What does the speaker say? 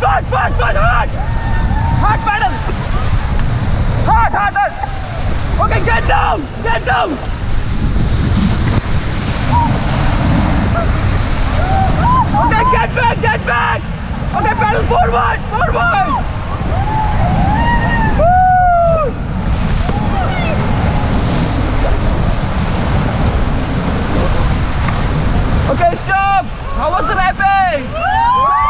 fast, fast, fast, hard! Hard pedal! Hard, hard, hard! Okay, get down! Get down! Okay, get back, get back! Okay, pedal forward, forward! Woo! Okay, stop! How was the rapping?